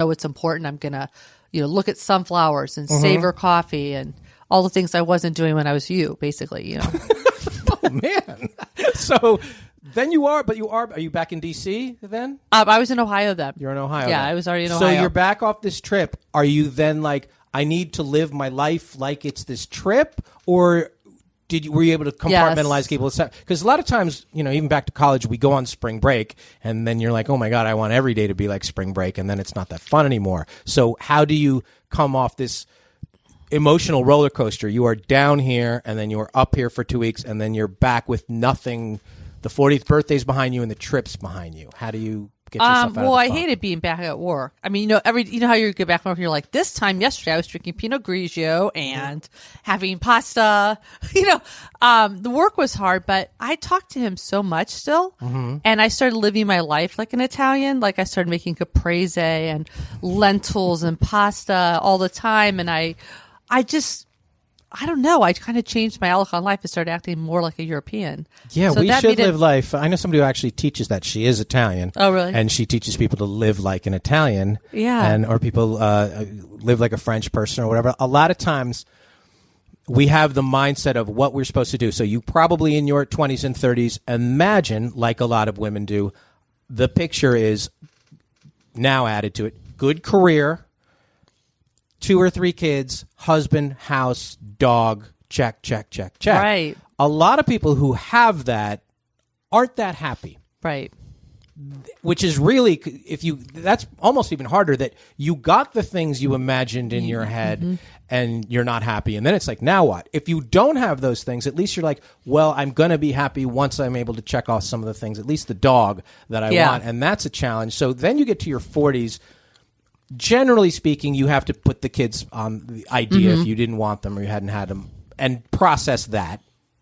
know it's important. I'm going to, look at sunflowers and savor coffee and all the things I wasn't doing when I was you, basically, Oh, man. So then are you back in D.C. then? I was in Ohio then. You're in Ohio. Yeah, then. I was already in Ohio. So you're back off this trip. Are you then like, I need to live my life like it's this trip? Or were you able to compartmentalize people? Because a lot of times, even back to college, we go on spring break and then you're like, oh my God, I want every day to be like spring break. And then it's not that fun anymore. So how do you come off this emotional roller coaster? You are down here and then you are up here for 2 weeks and then you're back with nothing. The 40th birthday's behind you and the trip's behind you. How do you get yourself out of the Well, I funk? hated being back at work. I mean, how you get back from work and you're like, this time yesterday I was drinking Pinot Grigio and having pasta. The work was hard, but I talked to him so much still. And I started living my life like an Italian. Like I started making caprese and lentils and pasta all the time. And I don't know. I kind of changed my outlook on life and started acting more like a European. Yeah, so we should live life. I know somebody who actually teaches that. She is Italian. Oh, really? And she teaches people to live like an Italian. Yeah. Or people live like a French person or whatever. A lot of times we have the mindset of what we're supposed to do. So you probably in your 20s and 30s imagine, like a lot of women do, the picture is now added to it. Good career. 2 or 3 kids, husband, house, dog, check, check, check, check. Right. A lot of people who have that aren't that happy. Right. Which is really, that's almost even harder, that you got the things you imagined in your head and you're not happy. And then it's like, now what? If you don't have those things, at least you're like, well, I'm going to be happy once I'm able to check off some of the things, at least the dog that I want. And that's a challenge. So then you get to your 40s. Generally speaking, you have to put the kids on the idea if you didn't want them or you hadn't had them and process that,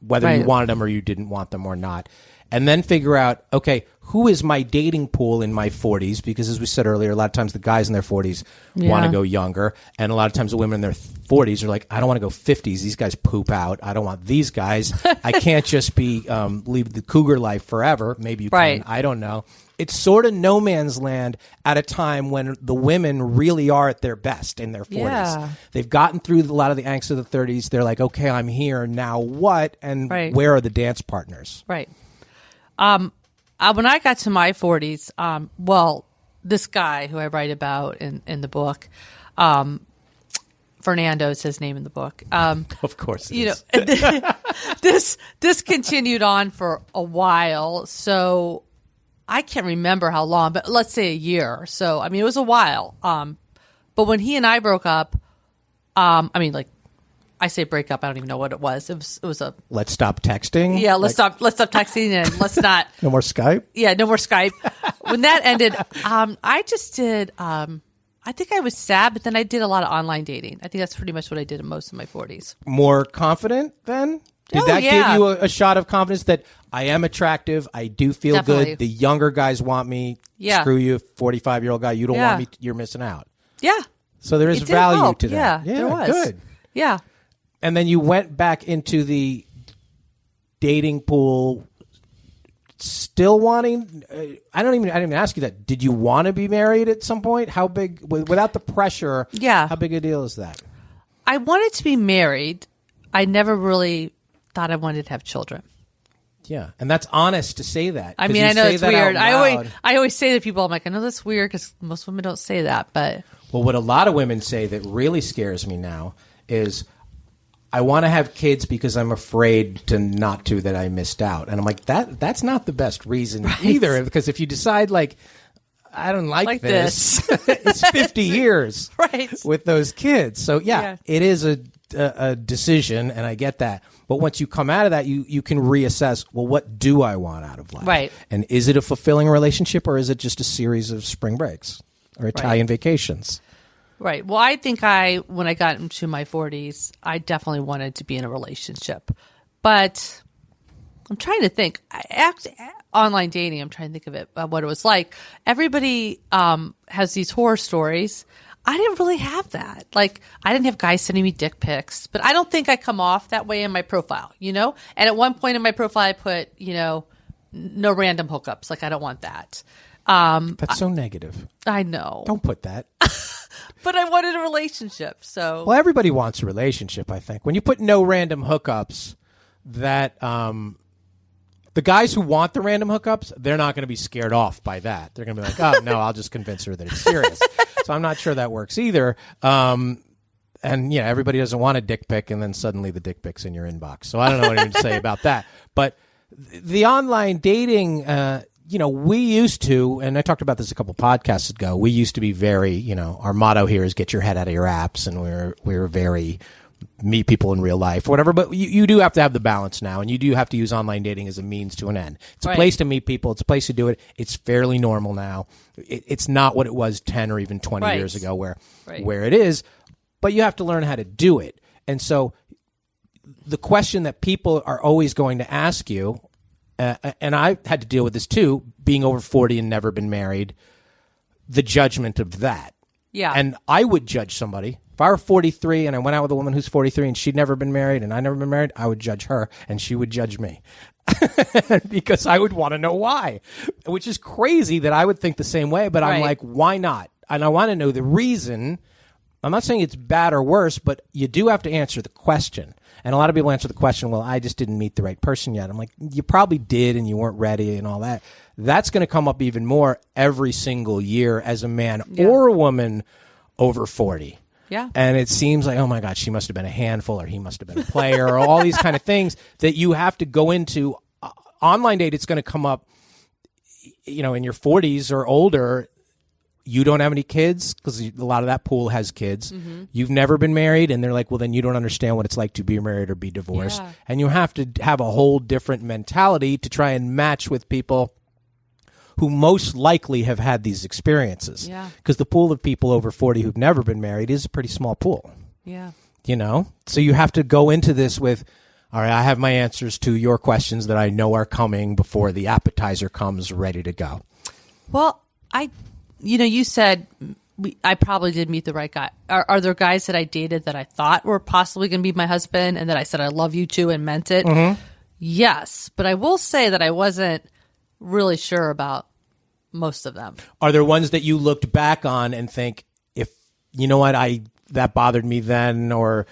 whether you wanted them or you didn't want them or not. And then figure out, okay, who is my dating pool in my 40s? Because as we said earlier, a lot of times the guys in their 40s want to go younger. And a lot of times the women in their 40s are like, I don't want to go 50s. These guys poop out. I don't want these guys. I can't just be leave the cougar life forever. Maybe you can. I don't know. It's sort of no man's land at a time when the women really are at their best in their 40s. Yeah. They've gotten through a lot of the angst of the 30s. They're like, okay, I'm here. Now what? And where are the dance partners? Right. When I got to my 40s, this guy who I write about in the book, Fernando is his name in the book. Of course it is. This continued on for a while. So I can't remember how long, but let's say a year. So, I mean, it was a while. But when he and I broke up, I say break up. I don't even know what it was. It was a let's stop texting. Yeah, let's stop texting and let's not. No more Skype. Yeah, no more Skype. When that ended, I just did. I think I was sad, but then I did a lot of online dating. I think that's pretty much what I did in most of my 40s. More confident then? Did that give you a shot of confidence that I am attractive, I do feel good, the younger guys want me, screw you, 45-year-old guy, you don't want me, you're missing out. Yeah. So there is value to that. Yeah, there was. Good. Yeah. And then you went back into the dating pool still wanting, I didn't even ask you that. Did you want to be married at some point? How big, without the pressure, how big a deal is that? I wanted to be married. I never really thought I wanted to have children. Yeah, and that's honest to say that. I mean, I know it's weird. I always say to people, I'm like, I know that's weird because most women don't say that. But well, what a lot of women say that really scares me now is, I want to have kids because I'm afraid that I missed out. And I'm like, that's not the best reason either. Because if you decide like, I don't like this. It's 50 years with those kids. So it is a decision, and I get that. But once you come out of that, you can reassess, well, what do I want out of life? Right. And is it a fulfilling relationship, or is it just a series of spring breaks or Italian vacations? Right. Well, I think when I got into my 40s, I definitely wanted to be in a relationship. But I'm trying to think. Online dating, I'm trying to think of it, what it was like. Everybody has these horror stories. I didn't really have that. Like, I didn't have guys sending me dick pics, but I don't think I come off that way in my profile, And at one point in my profile, I put, no random hookups. Like, I don't want that. That's so negative. I know. Don't put that. But I wanted a relationship, so. Well, everybody wants a relationship, I think. When you put no random hookups, that the guys who want the random hookups, they're not going to be scared off by that. They're going to be like, oh, no, I'll just convince her that it's serious. So I'm not sure that works either. And, everybody doesn't want a dick pic, and then suddenly the dick pic's in your inbox. So I don't know what to say about that. But the online dating, we used to, and I talked about this a couple podcasts ago, we used to be very, our motto here is get your head out of your apps, and we were very meet people in real life, whatever. But you do have to have the balance now, and you do have to use online dating as a means to an end. It's a place to meet people. It's a place to do it. It's fairly normal now. It's not what it was 10 or even 20 years ago where it is, but you have to learn how to do it. And so the question that people are always going to ask you, and I had to deal with this too, being over 40 and never been married, the judgment of that. Yeah. And I would judge somebody. If I were 43 and I went out with a woman who's 43 and she'd never been married and I never been married, I would judge her and she would judge me because I would want to know why, which is crazy that I would think the same way. But I'm like, why not? And I want to know the reason. I'm not saying it's bad or worse, but you do have to answer the question. And a lot of people answer the question, well, I just didn't meet the right person yet. I'm like, you probably did and you weren't ready and all that. That's going to come up even more every single year as a man or a woman over 40. Yeah. And it seems like, oh my God, she must have been a handful or he must have been a player or all these kind of things that you have to go into. Online date, it's going to come up, in your 40s or older. You don't have any kids because a lot of that pool has kids. Mm-hmm. You've never been married. And they're like, well, then you don't understand what it's like to be married or be divorced. Yeah. And you have to have a whole different mentality to try and match with people who most likely have had these experiences. Yeah. Because the pool of people over 40 who've never been married is a pretty small pool. Yeah. So you have to go into this with, all right, I have my answers to your questions that I know are coming before the appetizer comes ready to go. Well, you said I probably did meet the right guy. Are there guys that I dated that I thought were possibly going to be my husband and that I said I love you too and meant it? Mm-hmm. Yes. But I will say that I wasn't really sure about most of them. Are there ones that you looked back on and think, if you know what, that bothered me then, or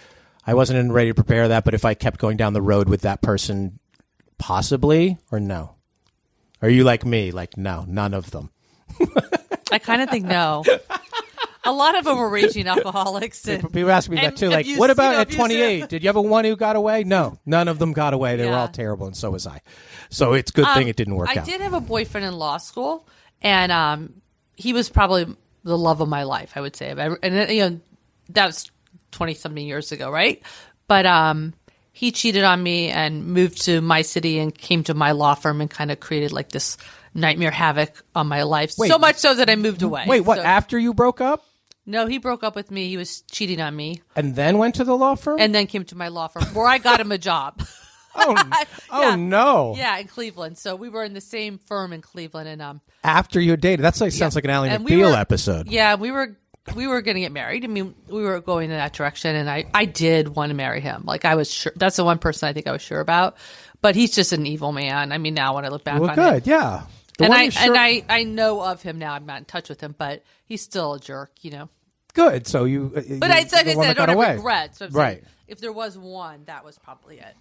I wasn't ready to prepare that, but if I kept going down the road with that person, possibly, or no? Are you like me? Like, no, none of them. I kind of think no. A lot of them were raging alcoholics. People ask me that too. Like, what about at 28? Did you have a one who got away? No, none of them got away. They were all terrible, and so was I. So it's a good thing it didn't work out. I did have a boyfriend in law school, and he was probably the love of my life, I would say. And that was 20-something years ago, right? But he cheated on me and moved to my city and came to my law firm and kind of created like this nightmare havoc on my life. Wait, so much so that I moved away. Wait, what? So, after you broke up? No, he broke up with me. He was cheating on me. And then went to the law firm? And then came to my law firm where I got him a job. Oh no. Yeah, in Cleveland. So we were in the same firm in Cleveland, and after you dated, sounds like an Ally McBeal episode. Yeah, we were going to get married. I mean, we were going in that direction, and I did want to marry him. Like, I was sure. That's the one person I think I was sure about. But he's just an evil man. I mean, now when I look back on it, yeah. I know of him now. I'm not in touch with him, but he's still a jerk, Good. So But I said I don't have regrets. So right. If there was one, that was probably it.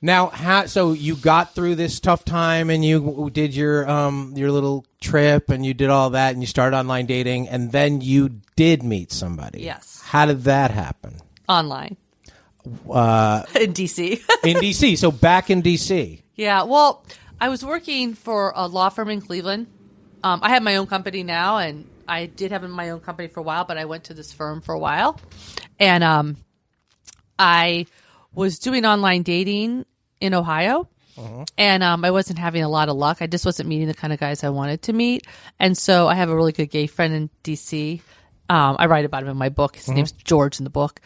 Now, so you got through this tough time, and you did your little trip, and you did all that, and you started online dating, and then you did meet somebody. Yes. How did that happen? Online. In D.C. In D.C. So back in D.C. Yeah. Well, I was working for a law firm in Cleveland. I have my own company now, and I did have my own company for a while, but I went to this firm for a while, and I was doing online dating in Ohio, and I wasn't having a lot of luck. I just wasn't meeting the kind of guys I wanted to meet. And so I have a really good gay friend in D.C. I write about him in my book. His name's George in the book.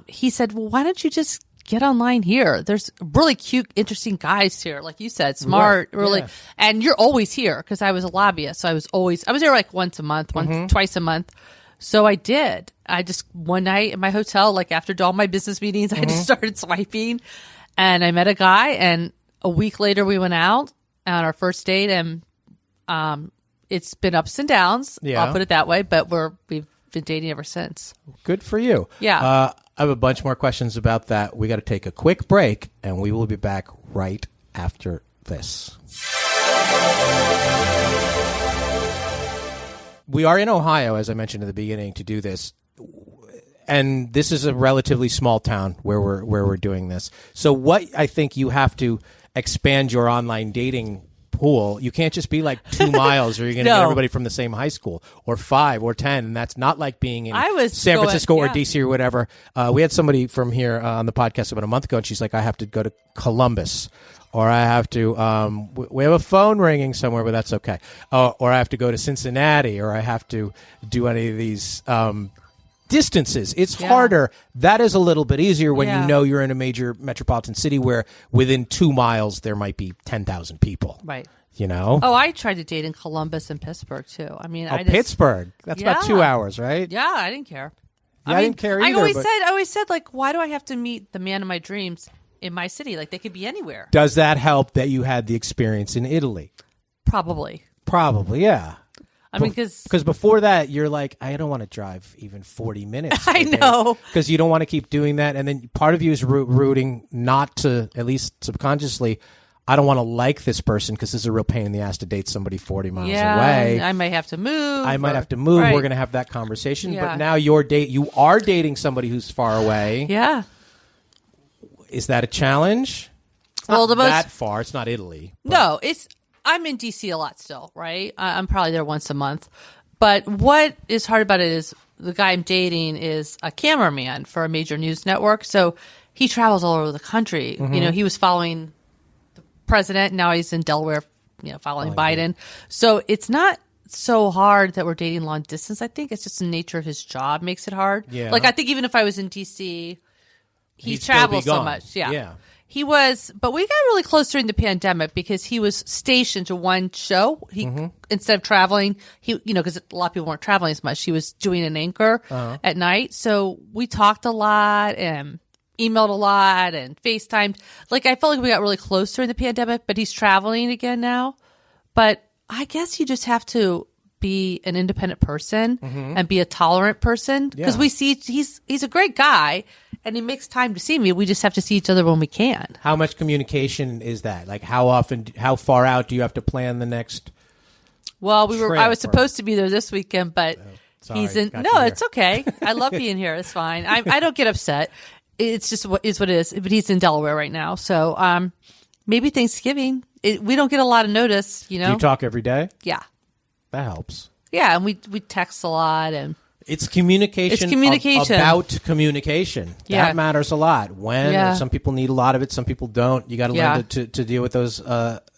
He said, well, why don't you just get online here? There's really cute, interesting guys here. Like you said, smart, right. Really. Yeah. And you're always here because I was a lobbyist. So I was there like once a month, twice a month. So I did. I just, one night in my hotel, like after all my business meetings, I just started swiping, and I met a guy, and a week later we went out on our first date, and it's been ups and downs. Yeah. I'll put it that way. But we've been dating ever since. Good for you. Yeah. I have a bunch more questions about that. We got to take a quick break, and we will be back right after this. We are in Ohio, as I mentioned at the beginning, to do this. And this is a relatively small town where we're doing this. So what I think you have to expand your online dating pool. You can't just be like 2 miles or you're going to get everybody from the same high school, or 5 or 10. And that's not like being in San Francisco or DC or whatever. We had somebody from here on the podcast about a month ago, and she's like, I have to go to Columbus, or I have to, we have a phone ringing somewhere, but that's okay. Or I have to go to Cincinnati, or I have to do any of these distances. It's harder. That is a little bit easier when you know you're in a major metropolitan city where within 2 miles there might be 10,000 people. Right. You know? Oh, I tried to date in Columbus and Pittsburgh too. I mean, Pittsburgh. That's about 2 hours, right? Yeah, I didn't care. Yeah, I didn't care either. I always said, like, why do I have to meet the man of my dreams in my city? Like, they could be anywhere. Does that help that you had the experience in Italy? Probably, yeah. I mean, because before that, you're like, I don't want to drive even 40 minutes. I know. Because you don't want to keep doing that. And then part of you is rooting not to, at least subconsciously, I don't want to like this person because this is a real pain in the ass to date somebody 40 miles away. I might have to move. I might have to move. Right. We're going to have that conversation. Yeah. But now you are dating somebody who's far away. Yeah. Is that a challenge? It's Well, not that far. It's not Italy. But. No, I'm in DC a lot still, right? I'm probably there once a month. But what is hard about it is the guy I'm dating is a cameraman for a major news network. So he travels all over the country. Mm-hmm. You know, he was following the president. Now he's in Delaware, following Biden. So it's not so hard that we're dating long distance. I think it's just the nature of his job makes it hard. Yeah. Like, I think even if I was in DC, he travels so much. Yeah. He was, but we got really close during the pandemic because he was stationed to one show. He instead of traveling, because a lot of people weren't traveling as much, he was doing an anchor at night. So we talked a lot and emailed a lot and FaceTimed. Like, I felt like we got really close during the pandemic, but he's traveling again now. But I guess you just have to be an independent person and be a tolerant person because we see he's a great guy. And he makes time to see me. We just have to see each other when we can. How much communication is that? Like, how far out do you have to plan the next? Well, I was supposed to be there this weekend, but he's in. No, it's okay. I love being here. It's fine. I don't get upset. It's just what it is. But he's in Delaware right now, so maybe Thanksgiving. We don't get a lot of notice. Do you talk every day? Yeah, that helps. Yeah, and we text a lot and. It's communication. About communication. Yeah. That matters a lot. Some people need a lot of it, some people don't. You got to learn to deal with those.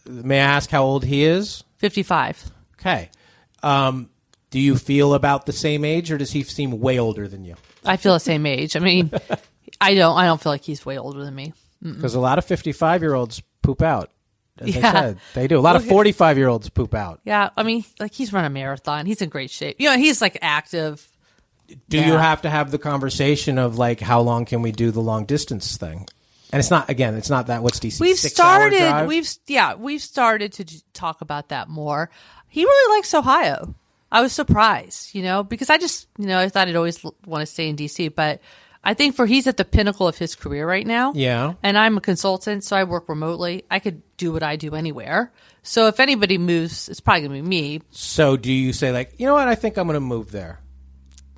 May I ask how old he is? 55. Okay. Do you feel about the same age, or does he seem way older than you? I feel the same age. I mean, I don't feel like he's way older than me. Because a lot of 55-year-olds poop out. As I said, they do. A lot of 45-year-olds poop out. Yeah. I mean, like, he's run a marathon. He's in great shape. He's like active. Do you have to have the conversation of like, how long can we do the long distance thing? And it's not that. What's DC? We've started to talk about that more. He really likes Ohio. I was surprised, because I just, I thought I'd always want to stay in DC, but I think he's at the pinnacle of his career right now. Yeah. And I'm a consultant, so I work remotely. I could do what I do anywhere. So if anybody moves, it's probably going to be me. So do you say like, you know what? I think I'm going to move there.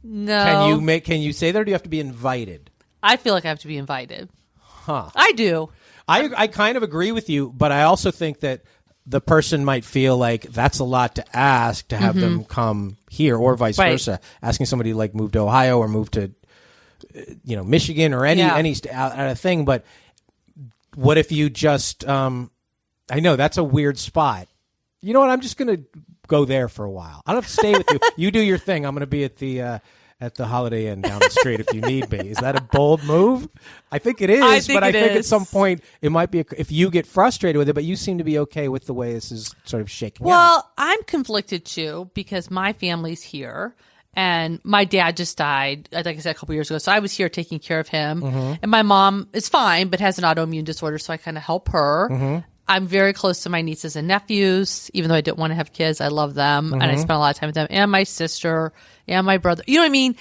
No. Can you say that, or do you have to be invited? I feel like I have to be invited. Huh. I do. I kind of agree with you, but I also think that the person might feel like that's a lot to ask to have them come here, or vice versa. Asking somebody to like move to Ohio or move to Michigan or any thing. But what if you just I know that's a weird spot. You know what? I'm just going to go there for a while. I don't have to stay with you. You do your thing. I'm going to be at the Holiday Inn down the street if you need me. Is that a bold move? I think it is. I think at some point it might be if you get frustrated with it. But you seem to be okay with the way this is sort of shaking out. Well, I'm conflicted too because my family's here. And my dad just died, like I said, a couple years ago. So I was here taking care of him. And my mom is fine, but has an autoimmune disorder. So I kind of help her. I'm very close to my nieces and nephews, even though I didn't want to have kids. I love them, and I spent a lot of time with them, and my sister and my brother. You know what I mean?